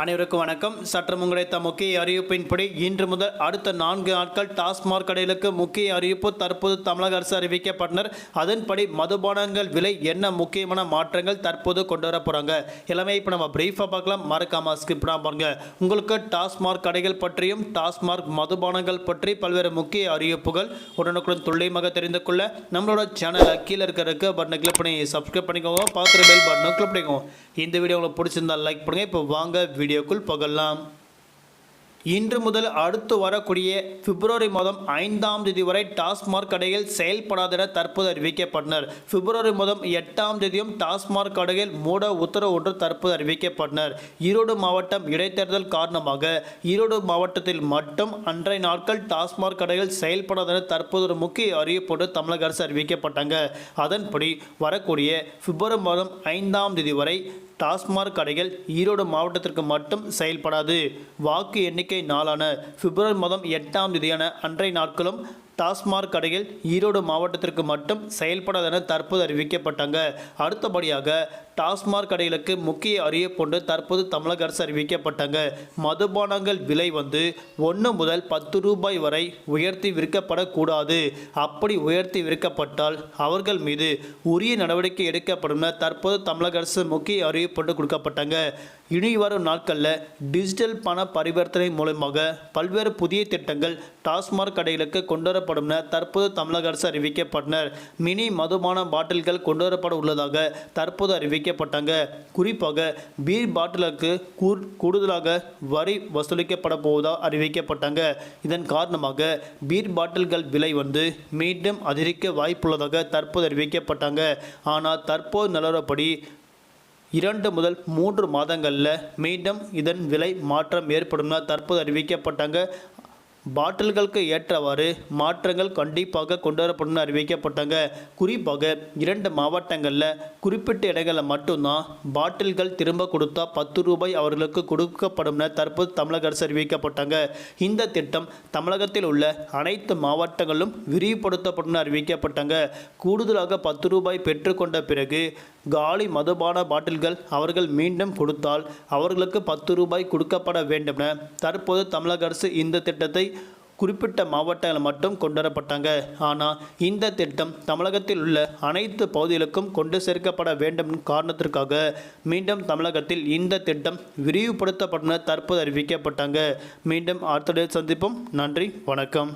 அனைவருக்கும் வணக்கம். சற்றம் கிடைத்த முக்கிய அறிவிப்பின்படி இன்று முதல் அடுத்த 4 நாட்கள் டாஸ்மாக் கடைகளுக்கு முக்கிய அறிவிப்பு தற்போது தமிழக அரசு அறிவிக்கப்பட்டனர். அதன்படி மதுபானங்கள் விலை என்ன முக்கியமான மாற்றங்கள் தற்போது கொண்டு வர போறாங்க எல்லாமே இப்போ நம்ம பிரீஃபாக பார்க்கலாம். மறக்காம ஸ்கிப் பண்ணாம பாருங்க. உங்களுக்கு டாஸ்மாக் கடைகள் பற்றியும் டாஸ்மாக் மதுபானங்கள் பற்றி பல்வேறு முக்கிய அறிவிப்புகள் உடனுக்குடன் துல்லியமாக தெரிந்து கொள்ள நம்மளோட சேனலை கீழே இருக்கிறதுக்கு பட்டனை கிளிக் பண்ணி சப்ஸ்கிரைப் பண்ணிக்கோங்க. பார்க்குற பெல் பட்டனை கிளிக் பண்ணிக்கோங்க. இந்த வீடியோ உங்களுக்கு பிடிச்சிருந்தா லைக் பண்ணுங்க. இப்போ வாங்க வீடியோக்குள் போகலாம். இன்று முதல் அடுத்து வரக்கூடிய பிப்ரவரி மாதம் 5ஆம் தேதி வரை டாஸ்மாக் கடைகள் செயல்படாத என தற்போது அறிவிக்கப்பட்டனர். பிப்ரவரி மாதம் 8ஆம் தேதியும் டாஸ்மாக் கடைகள் மூட உத்தரவு ஒன்று தற்போது அறிவிக்கப்பட்டனர். ஈரோடு மாவட்டம் இடைத்தேர்தல் காரணமாக ஈரோடு மாவட்டத்தில் மட்டும் அன்றைய நாட்கள் டாஸ்மாக் கடைகள் செயல்படாத என தற்போது ஒரு முக்கிய அறிவிப்போடு தமிழக அரசு அறிவிக்கப்பட்டாங்க. அதன்படி வரக்கூடிய பிப்ரவரி மாதம் 5ஆம் தேதி வரை டாஸ்மாக் கடைகள் ஈரோடு மாவட்டத்திற்கு மட்டும் செயல்படாது. வாக்கு எண்ணிக்கை நாளான பிப்ரவரி மாதம் 8ஆம் தேதியான அன்றைய நாட்களும் டாஸ்மாக் கடைகள் ஈரோடு மாவட்டத்திற்கு மட்டும் செயல்படாதென தற்போது அறிவிக்கப்பட்டாங்க. அடுத்தபடியாக டாஸ்மாக் கடைகளுக்கு முக்கிய அறிவிப்பு தற்போது தமிழக அரசு அறிவிக்கப்பட்டாங்க. மதுபானங்கள் விலை 1 முதல் 10 ரூபாய் வரை உயர்த்தி விற்கப்படக்கூடாது. அப்படி உயர்த்தி விற்கப்பட்டால் அவர்கள் மீது உரிய நடவடிக்கை எடுக்கப்படும் என தற்போது தமிழக அரசு முக்கிய அறிவிப்பு கொடுக்கப்பட்டாங்க. இனி வரும் நாட்களில் டிஜிட்டல் பண பரிவர்த்தனை மூலமாக பல்வேறு புதிய திட்டங்கள் டாஸ்மாக் கடைகளுக்கு கொண்டுவரப்படும் என தற்போது தமிழக அரசு அறிவிக்கப்பட்டனர். மினி மதுபான பாட்டில்கள் கொண்டுவரப்பட உள்ளதாக தற்போது அறிவிக்கப்பட்டாங்க. குறிப்பாக பீர் பாட்டிலுக்கு கூடுதலாக வரி வசூலிக்கப்பட போவதாக அறிவிக்கப்பட்டாங்க. இதன் காரணமாக பீர் பாட்டில்கள் விலை மீண்டும் அதிகரிக்க வாய்ப்புள்ளதாக தற்போது அறிவிக்கப்பட்டாங்க. ஆனால் தற்போது நிலவரப்படி 2 முதல் 3 மாதங்களில் மீண்டும் இதன் விலை மாற்றம் ஏற்படும் என தற்போது அறிவிக்கப்பட்டாங்க. பாட்டில்களுக்கு ஏற்றவாறு மாற்றங்கள் கண்டிப்பாக கொண்டு வரப்படும் அறிவிக்கப்பட்டாங்க. குறிப்பாக 2 மாவட்டங்களில் குறிப்பிட்ட இடங்களில் மட்டும்தான் பாட்டில்கள் திரும்ப கொடுத்தா 10 ரூபாய் அவர்களுக்கு கொடுக்கப்படும் என தற்போது தமிழக அரசு அறிவிக்கப்பட்டாங்க. இந்த திட்டம் தமிழகத்தில் உள்ள அனைத்து மாவட்டங்களிலும் விரிவுபடுத்தப்படும் அறிவிக்கப்பட்டாங்க. கூடுதலாக 10 ரூபாய் பெற்றுக்கொண்ட பிறகு காலி மதுபான பாட்டில்கள் அவர்கள் மீண்டும் கொடுத்தால் அவர்களுக்கு 10 ரூபாய் கொடுக்கப்பட வேண்டும் என தற்போது தமிழக அரசு இந்த திட்டத்தை குறிப்பிட்ட மாவட்டங்கள் மட்டும் கொண்டுவரப்பட்டாங்க. ஆனால் இந்த திட்டம் தமிழகத்தில் உள்ள அனைத்து பகுதிகளுக்கும் கொண்டு சேர்க்கப்பட வேண்டும் காரணத்திற்காக மீண்டும் தமிழகத்தில் இந்த திட்டம் விரிவுபடுத்தப்படும் தற்போது அறிவிக்கப்பட்டாங்க. மீண்டும் அடுத்த சந்திப்போம். நன்றி, வணக்கம்.